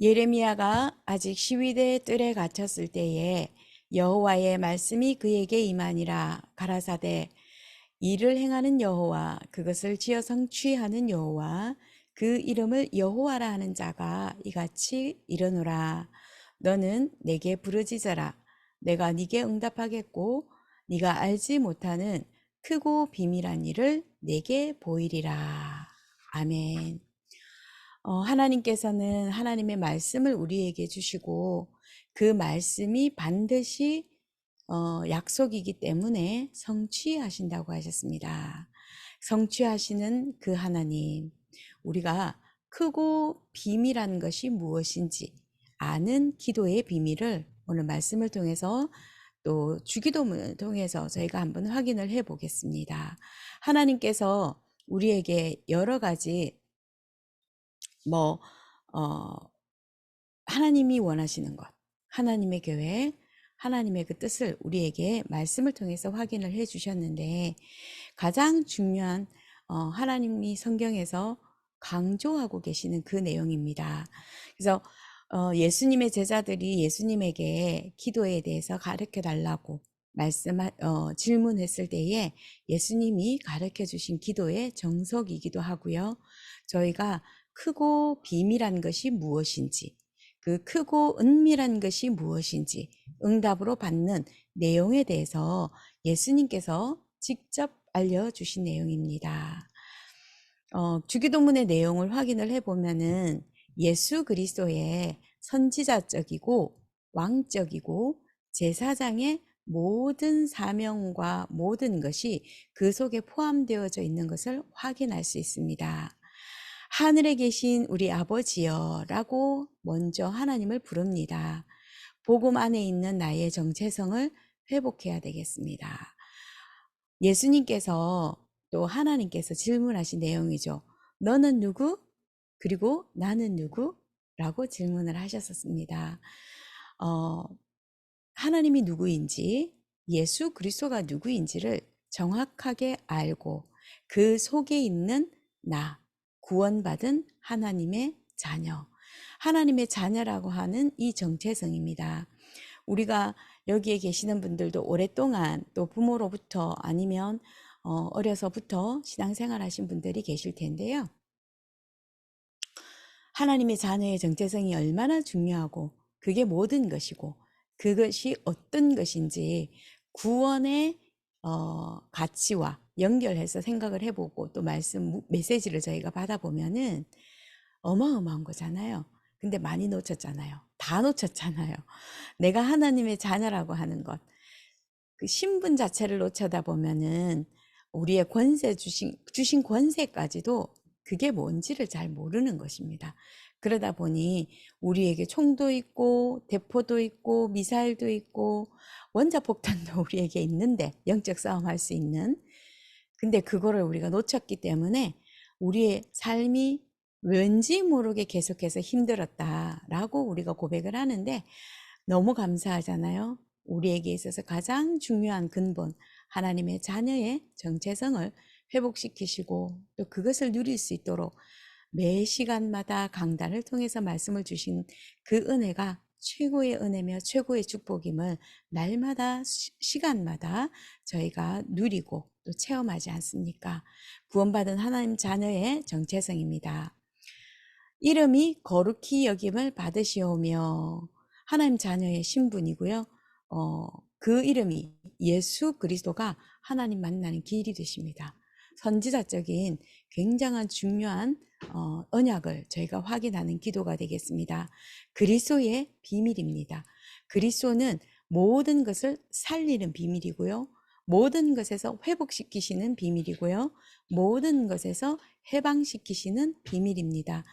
예레미야가 아직 시위대 뜰에 갇혔을 때에 여호와의 말씀이 그에게 임하니라. 가라사대 이를 행하는 여호와, 그것을 지어 성취하는 여호와, 그 이름을 여호와라 하는 자가 이같이 이르노라. 너는 내게 부르짖어라. 내가 네게 응답하겠고 네가 알지 못하는 크고 비밀한 일을 내게 보이리라. 아멘. 하나님께서는 하나님의 말씀을 우리에게 주시고 그 말씀이 반드시 약속이기 때문에 성취하신다고 하셨습니다. 성취하시는 그 하나님, 우리가 크고 비밀한 것이 무엇인지 아는 기도의 비밀을 오늘 말씀을 통해서 또 주기도문을 통해서 저희가 한번 확인을 해 보겠습니다. 하나님께서 우리에게 여러 가지 뭐 하나님이 원하시는 것, 하나님의 계획, 하나님의 그 뜻을 우리에게 말씀을 통해서 확인을 해 주셨는데 가장 중요한 하나님이 성경에서 강조하고 계시는 그 내용입니다. 그래서 예수님의 제자들이 예수님에게 기도에 대해서 가르쳐 달라고 질문했을 때에 예수님이 가르쳐 주신 기도의 정석이기도 하고요. 저희가 크고 비밀한 것이 무엇인지, 그 크고 은밀한 것이 무엇인지 응답으로 받는 내용에 대해서 예수님께서 직접 알려주신 내용입니다. 주기도문의 내용을 확인을 해보면은 예수 그리스도의 선지자적이고 왕적이고 제사장의 모든 사명과 모든 것이 그 속에 포함되어져 있는 것을 확인할 수 있습니다. 하늘에 계신 우리 아버지여 라고 먼저 하나님을 부릅니다. 복음 안에 있는 나의 정체성을 회복해야 되겠습니다. 예수님께서 또 하나님께서 질문하신 내용이죠. 너는 누구? 그리고 나는 누구? 라고 질문을 하셨었습니다. 하나님이 누구인지, 예수 그리스도가 누구인지를 정확하게 알고 그 속에 있는 나, 구원받은 하나님의 자녀, 하나님의 자녀라고 하는 이 정체성입니다. 우리가 여기에 계시는 분들도 오랫동안 또 부모로부터 아니면 어려서부터 신앙생활 하신 분들이 계실 텐데요. 하나님의 자녀의 정체성이 얼마나 중요하고 그게 모든 것이고 그것이 어떤 것인지 구원의 가치와 연결해서 생각을 해보고 또 메시지를 저희가 받아보면은 어마어마한 거잖아요. 근데 많이 놓쳤잖아요. 다 놓쳤잖아요. 내가 하나님의 자녀라고 하는 것, 그 신분 자체를 놓쳐다 보면은 우리의 주신 권세까지도 그게 뭔지를 잘 모르는 것입니다. 그러다 보니 우리에게 총도 있고 대포도 있고 미사일도 있고 원자폭탄도 우리에게 있는데 영적 싸움할 수 있는, 근데 그거를 우리가 놓쳤기 때문에 우리의 삶이 왠지 모르게 계속해서 힘들었다라고 우리가 고백을 하는데 너무 감사하잖아요. 우리에게 있어서 가장 중요한 근본, 하나님의 자녀의 정체성을 회복시키시고 또 그것을 누릴 수 있도록 매 시간마다 강단을 통해서 말씀을 주신 그 은혜가 최고의 은혜며 최고의 축복임을 날마다 시간마다 저희가 누리고 또 체험하지 않습니까? 구원받은 하나님 자녀의 정체성입니다. 이름이 거룩히 여김을 받으시오며 하나님 자녀의 신분이고요. 그 이름이 예수 그리스도가 하나님 만나는 길이 되십니다. 선지자적인 굉장한 중요한 언약을 저희가 확인하는 기도가 되겠습니다. 그리스도의 비밀입니다. 그리스도는 모든 것을 살리는 비밀이고요. 모든 것에서 회복시키시는 비밀이고요. 모든 것에서 해방시키시는 비밀입니다.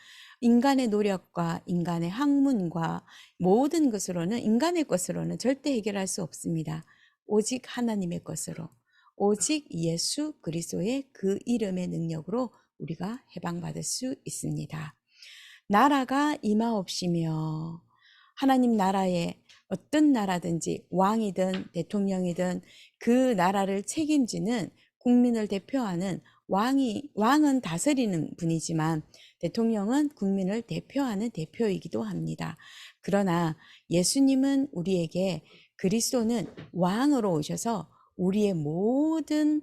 인간의 노력과 인간의 학문과 모든 것으로는, 인간의 것으로는 절대 해결할 수 없습니다. 오직 하나님의 것으로, 오직 예수 그리스도의 그 이름의 능력으로 우리가 해방받을 수 있습니다. 나라가 임하옵시며, 하나님 나라에 어떤 나라든지 왕이든 대통령이든 그 나라를 책임지는 국민을 대표하는 왕은 다스리는 분이지만 대통령은 국민을 대표하는 대표이기도 합니다. 그러나 예수님은 우리에게 그리스도는 왕으로 오셔서 우리의 모든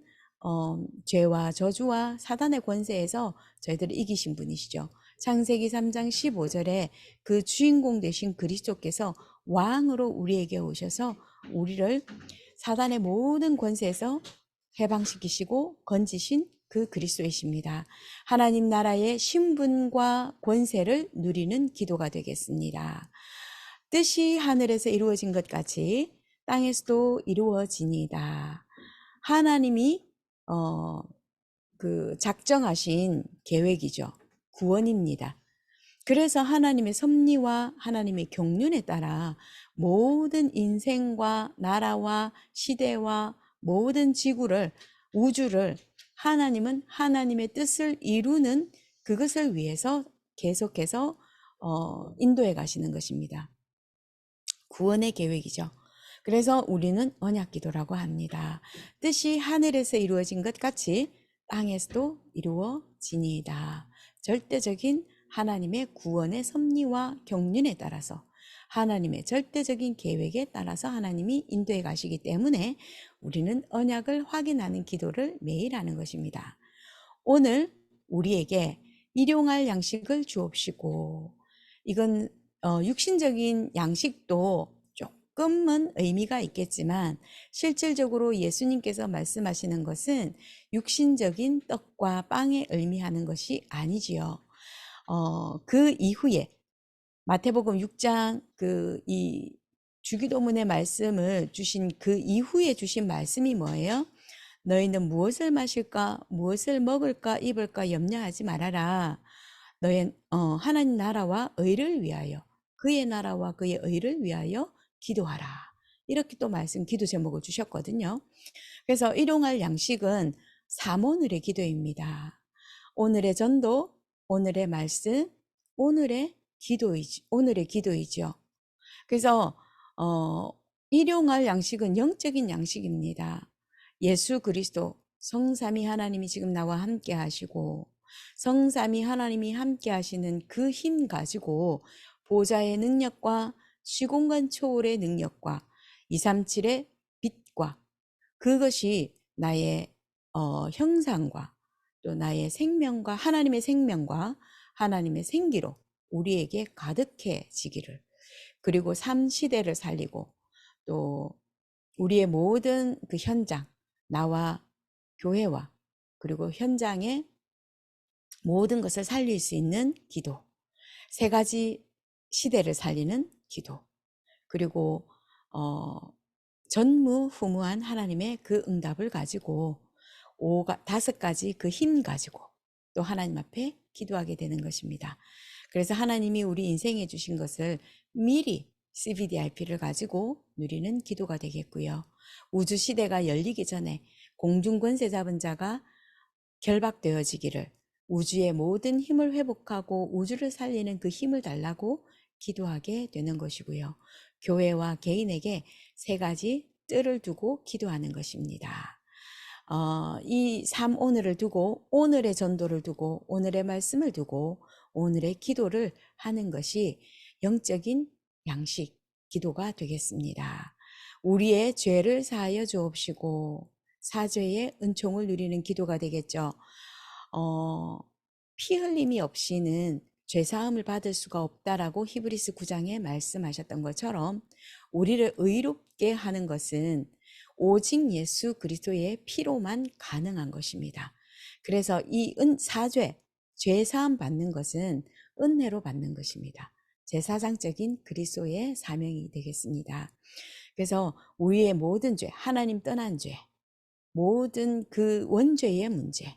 죄와 저주와 사단의 권세에서 저희들을 이기신 분이시죠. 창세기 3장 15절에 그 주인공 되신 그리스도께서 왕으로 우리에게 오셔서 우리를 사단의 모든 권세에서 해방시키시고 건지신 그 그리스도이십니다. 하나님 나라의 신분과 권세를 누리는 기도가 되겠습니다. 뜻이 하늘에서 이루어진 것 같이 땅에서도 이루어지니이다. 하나님이 작정하신 계획이죠. 구원입니다. 그래서 하나님의 섭리와 하나님의 경륜에 따라 모든 인생과 나라와 시대와 모든 지구를, 우주를 하나님은 하나님의 뜻을 이루는 그것을 위해서 계속해서 인도해 가시는 것입니다. 구원의 계획이죠. 그래서 우리는 언약기도라고 합니다. 뜻이 하늘에서 이루어진 것 같이 땅에서도 이루어지니이다. 절대적인 하나님의 구원의 섭리와 경륜에 따라서 하나님의 절대적인 계획에 따라서 하나님이 인도해 가시기 때문에 우리는 언약을 확인하는 기도를 매일 하는 것입니다. 오늘 우리에게 일용할 양식을 주옵시고, 이건 육신적인 양식도 조금은 의미가 있겠지만 실질적으로 예수님께서 말씀하시는 것은 육신적인 떡과 빵에 의미하는 것이 아니지요. 그 이후에 마태복음 6장 이 주기도문의 말씀을 주신 그 이후에 주신 말씀이 뭐예요? 너희는 무엇을 마실까, 무엇을 먹을까, 입을까 염려하지 말아라. 너의 하나님 나라와 의를 위하여, 그의 나라와 그의 의를 위하여 기도하라. 이렇게 또 기도 제목을 주셨거든요. 그래서 일용할 양식은 사모늘의 기도입니다. 오늘의 전도, 오늘의 말씀, 오늘의 기도이죠. 그래서 일용할 양식은 영적인 양식입니다. 예수 그리스도 성삼위 하나님이 지금 나와 함께 하시고 성삼위 하나님이 함께 하시는 그 힘 가지고 보좌의 능력과 시공간 초월의 능력과 237의 빛과 그것이 나의 형상과 또 나의 생명과 하나님의 생명과 하나님의 생기로 우리에게 가득해지기를, 그리고 삶 시대를 살리고 또 우리의 모든 그 현장, 나와 교회와 그리고 현장의 모든 것을 살릴 수 있는 기도, 세 가지 시대를 살리는 기도, 그리고 전무후무한 하나님의 그 응답을 가지고 다섯 가지 그 힘 가지고 또 하나님 앞에 기도하게 되는 것입니다. 그래서 하나님이 우리 인생에 주신 것을 미리 CVDIP를 가지고 누리는 기도가 되겠고요. 우주 시대가 열리기 전에 공중권세 잡은 자가 결박되어지기를, 우주의 모든 힘을 회복하고 우주를 살리는 그 힘을 달라고 기도하게 되는 것이고요. 교회와 개인에게 세 가지 뜰을 두고 기도하는 것입니다. 이 삶 오늘을 두고, 오늘의 전도를 두고, 오늘의 말씀을 두고 오늘의 기도를 하는 것이 영적인 양식 기도가 되겠습니다. 우리의 죄를 사하여 주옵시고 사죄의 은총을 누리는 기도가 되겠죠. 피 흘림이 없이는 죄사함을 받을 수가 없다라고 히브리스 9장에 말씀하셨던 것처럼 우리를 의롭게 하는 것은 오직 예수 그리스도의 피로만 가능한 것입니다. 그래서 이 사죄, 죄사함 받는 것은 은혜로 받는 것입니다. 제사장적인 그리스도의 사명이 되겠습니다. 그래서 우리의 모든 죄, 하나님 떠난 죄, 모든 그 원죄의 문제,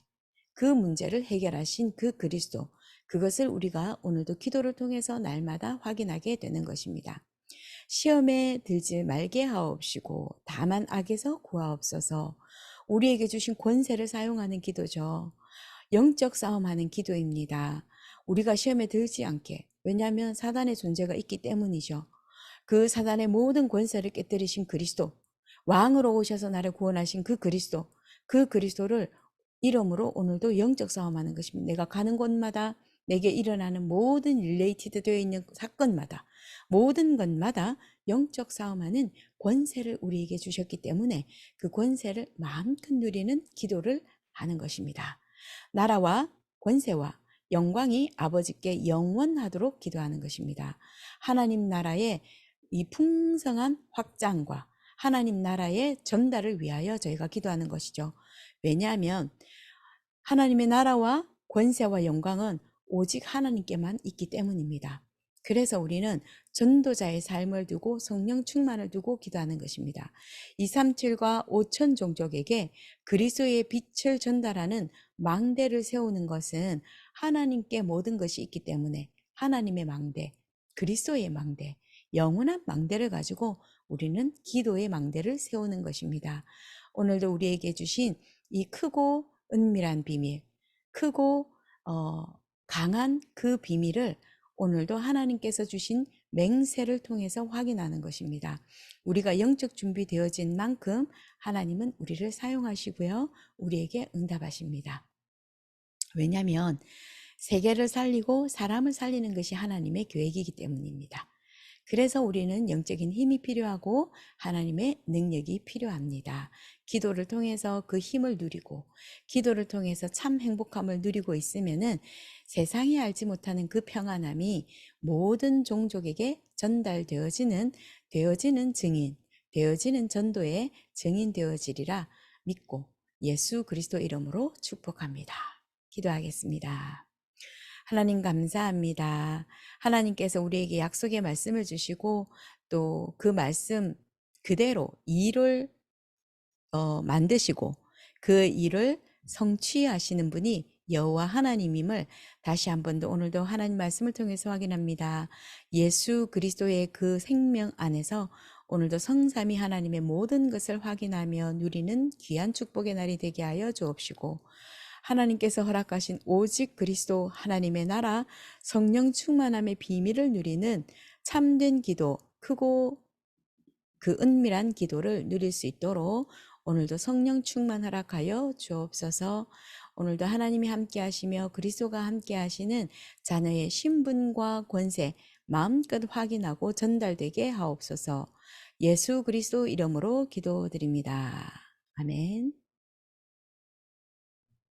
그 문제를 해결하신 그 그리스도, 그것을 우리가 오늘도 기도를 통해서 날마다 확인하게 되는 것입니다. 시험에 들지 말게 하옵시고 다만 악에서 구하옵소서. 우리에게 주신 권세를 사용하는 기도죠. 영적 싸움하는 기도입니다. 우리가 시험에 들지 않게, 왜냐하면 사단의 존재가 있기 때문이죠. 그 사단의 모든 권세를 깨뜨리신 그리스도, 왕으로 오셔서 나를 구원하신 그 그리스도를 이러므로 오늘도 영적 싸움하는 것입니다. 내가 가는 곳마다 내게 일어나는 모든 릴레이티드 되어 있는 사건마다 모든 것마다 영적 싸움하는 권세를 우리에게 주셨기 때문에 그 권세를 마음껏 누리는 기도를 하는 것입니다. 나라와 권세와 영광이 아버지께 영원하도록 기도하는 것입니다. 하나님 나라의 이 풍성한 확장과 하나님 나라의 전달을 위하여 저희가 기도하는 것이죠. 왜냐하면 하나님의 나라와 권세와 영광은 오직 하나님께만 있기 때문입니다. 그래서 우리는 전도자의 삶을 두고 성령 충만을 두고 기도하는 것입니다. 237과 5천 종족에게 그리스도의 빛을 전달하는 망대를 세우는 것은 하나님께 모든 것이 있기 때문에 하나님의 망대, 그리스도의 망대, 영원한 망대를 가지고 우리는 기도의 망대를 세우는 것입니다. 오늘도 우리에게 주신 이 크고 은밀한 비밀, 크고 강한 그 비밀을 오늘도 하나님께서 주신 맹세를 통해서 확인하는 것입니다. 우리가 영적 준비되어진 만큼 하나님은 우리를 사용하시고요. 우리에게 응답하십니다. 왜냐하면 세계를 살리고 사람을 살리는 것이 하나님의 계획이기 때문입니다. 그래서 우리는 영적인 힘이 필요하고 하나님의 능력이 필요합니다. 기도를 통해서 그 힘을 누리고 기도를 통해서 참 행복함을 누리고 있으면은 세상이 알지 못하는 그 평안함이 모든 종족에게 전달되어지는 증인, 되어지는 전도의 증인 되어지리라 믿고 예수 그리스도 이름으로 축복합니다. 기도하겠습니다. 하나님 감사합니다. 하나님께서 우리에게 약속의 말씀을 주시고 또 그 말씀 그대로 일을 만드시고 그 일을 성취하시는 분이 여호와 하나님임을 다시 한 번 더 오늘도 하나님 말씀을 통해서 확인합니다. 예수 그리스도의 그 생명 안에서 오늘도 성삼위 하나님의 모든 것을 확인하며 누리는 귀한 축복의 날이 되게 하여 주옵시고 하나님께서 허락하신 오직 그리스도 하나님의 나라 성령 충만함의 비밀을 누리는 참된 기도, 크고 그 은밀한 기도를 누릴 수 있도록 오늘도 성령 충만 허락하여 주옵소서. 오늘도 하나님이 함께 하시며 그리스도가 함께 하시는 자녀의 신분과 권세 마음껏 확인하고 전달되게 하옵소서. 예수 그리스도 이름으로 기도드립니다. 아멘.